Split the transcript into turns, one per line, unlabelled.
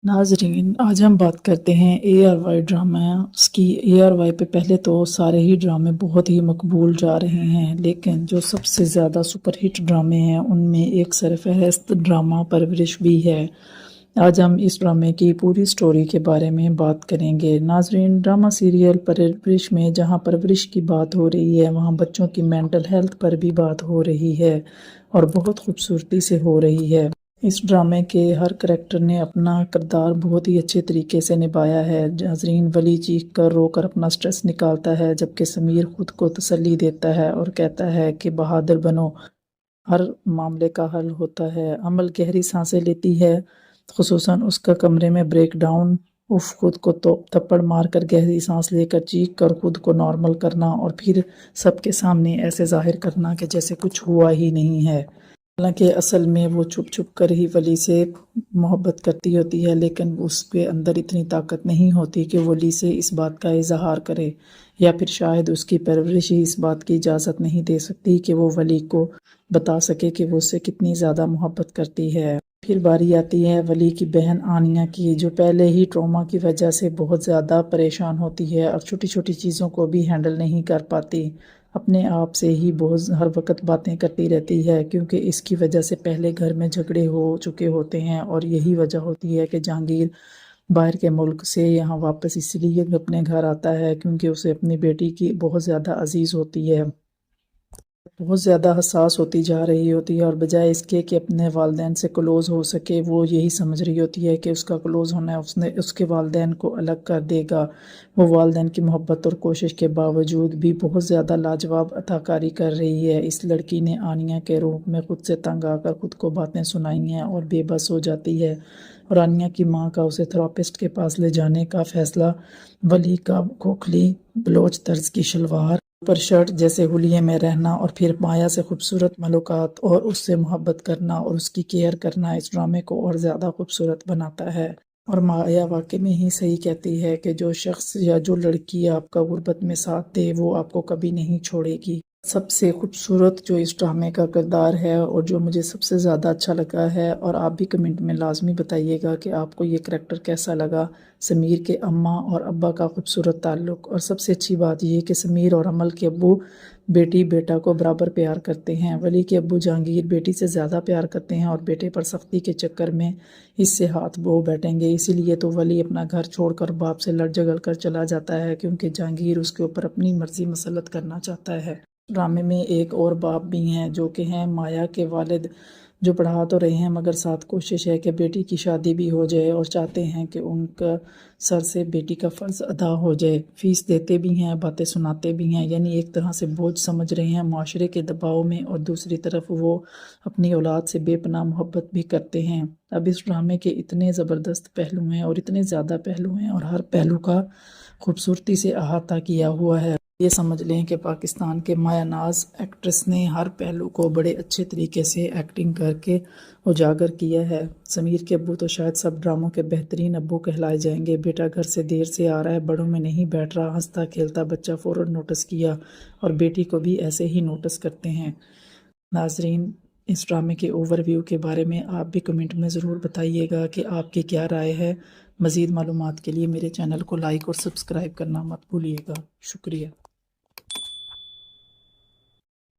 नाजरीन, आज हम बात करते हैं ARY ड्रामास की। ARY पे पहले तो सारे ही ड्रामे बहुत ही मकबूल जा रहे हैं, लेकिन जो सबसे ज़्यादा सुपरहिट ड्रामे हैं उनमें एक सरफहरिस्त ड्रामा परवरिश भी है। आज हम इस ड्रामे की पूरी स्टोरी के बारे में बात करेंगे। नाजरीन, ड्रामा सीरियल परवरिश में जहां परवरिश की बात हो रही है, वहां बच्चों की मेंटल हेल्थ पर भी बात हो रही है और बहुत खूबसूरती से हो रही है। इस ड्रामे के हर करैक्टर ने अपना किरदार बहुत ही अच्छे तरीके से निभाया है। नाज़रीन, वली चीख कर रोकर अपना स्ट्रेस निकालता है, जबकि समीर खुद को तसल्ली देता है और कहता है कि बहादुर बनो, हर मामले का हल होता है। अमल गहरी सांसें लेती है, खुसूसन उसका कमरे में ब्रेक डाउन। उफ, खुद को तो थप्पड़ मार कर गहरी सांस लेकर चीख कर खुद को नॉर्मल करना और फिर सबके सामने ऐसे जाहिर करना कि जैसे कुछ हुआ ही नहीं है। हालांकि असल में वो छुप छुप कर ही वली से मोहब्बत करती होती है, लेकिन उसके अंदर इतनी ताकत नहीं होती कि वली से इस बात का इजहार करे, या फिर शायद उसकी परवरिश ही इस बात की इजाज़त नहीं दे सकती कि वो वली को बता सके कि वो उससे कितनी ज़्यादा मोहब्बत करती है। फिर बारी आती है वली की बहन आनिया की, जो पहले ही ट्रॉमा की वजह से बहुत ज़्यादा परेशान होती है और छोटी छोटी चीज़ों को भी हैंडल नहीं कर पाती। अपने आप से ही बहुत हर वक्त बातें करती रहती है, क्योंकि इसकी वजह से पहले घर में झगड़े हो चुके होते हैं और यही वजह होती है कि जहांगीर बाहर के मुल्क से यहाँ वापस इसलिए अपने घर आता है क्योंकि उसे अपनी बेटी की बहुत ज़्यादा अजीज़ होती है, बहुत ज़्यादा हसास होती जा रही होती है। और बजाय इसके कि अपने वालदैन से क्लोज़ हो सके, वो यही समझ रही होती है कि उसका क्लोज़ होना उसने उसके वालदैन को अलग कर देगा। वो वालदैन की मोहब्बत और कोशिश के बावजूद भी बहुत ज़्यादा लाजवाब अदाकारी कर रही है। इस लड़की ने आनिया के रूप में खुद से तंग आकर खुद को बातें सुनाई हैं और बेबस हो जाती है। और आनिया की माँ का उसे थेरापिस्ट के पास ले जाने का फैसला, वली का खोखली बलोच तर्ज की शलवार पर शर्ट जैसे हुलिये में रहना और फिर माया से खूबसूरत मुलाकात और उससे मोहब्बत करना और उसकी केयर करना इस ड्रामे को और ज़्यादा खूबसूरत बनाता है। और माया वाकई में ही सही कहती है कि जो शख्स या जो लड़की आपका गुर्बत में साथ दे, वो आपको कभी नहीं छोड़ेगी। सबसे खूबसूरत जो इस ड्रामे का किरदार है और जो मुझे सबसे ज़्यादा अच्छा लगा है, और आप भी कमेंट में लाजमी बताइएगा कि आपको ये करैक्टर कैसा लगा, समीर के अम्मा और अब्बा का खूबसूरत ताल्लुक़। और सबसे अच्छी बात ये कि समीर और अमल के अब्बू बेटी बेटा को बराबर प्यार करते हैं। वली के अब्बू जहांगीर बेटी से ज़्यादा प्यार करते हैं और बेटे पर सख्ती के चक्कर में इससे हाथ बो बैठेंगे। इसीलिए तो वली अपना घर छोड़कर बाप से लड़ झगड़ कर चला जाता है, क्योंकि जहांगीर उसके ऊपर अपनी मर्जी मसलत करना चाहता है। ड्रामे में एक और बाप भी हैं जो कि हैं माया के वालिद, जो पढ़ा तो रहे हैं मगर साथ कोशिश है कि बेटी की शादी भी हो जाए और चाहते हैं कि उनका सर से बेटी का फ़र्ज़ अदा हो जाए। फ़ीस देते भी हैं, बातें सुनाते भी हैं, यानी एक तरह से बोझ समझ रहे हैं माशरे के दबाव में, और दूसरी तरफ वो अपनी औलाद से बेपनाह मोहब्बत भी करते हैं। अब इस ड्रामे के इतने ज़बरदस्त पहलू हैं और इतने ज़्यादा पहलू हैं और हर पहलू का खूबसूरती से अहाता किया हुआ है। ये समझ लें कि पाकिस्तान के माया नाज एक्ट्रेस ने हर पहलू को बड़े अच्छे तरीके से एक्टिंग करके उजागर किया है। समीर के अब्बू तो शायद सब ड्रामों के बेहतरीन अब्बू कहलाए जाएंगे। बेटा घर से देर से आ रहा है, बड़ों में नहीं बैठ रहा, हंसता खेलता बच्चा फ़ौरन नोटिस किया, और बेटी को भी ऐसे ही नोटिस करते हैं। नाजरीन, इस ड्रामे के ओवरव्यू के बारे में आप भी कमेंट में ज़रूर बताइएगा कि आपकी क्या राय है। मज़ीद मालूमात के लिए मेरे चैनल को लाइक और सब्सक्राइब करना मत भूलिएगा। शुक्रिया।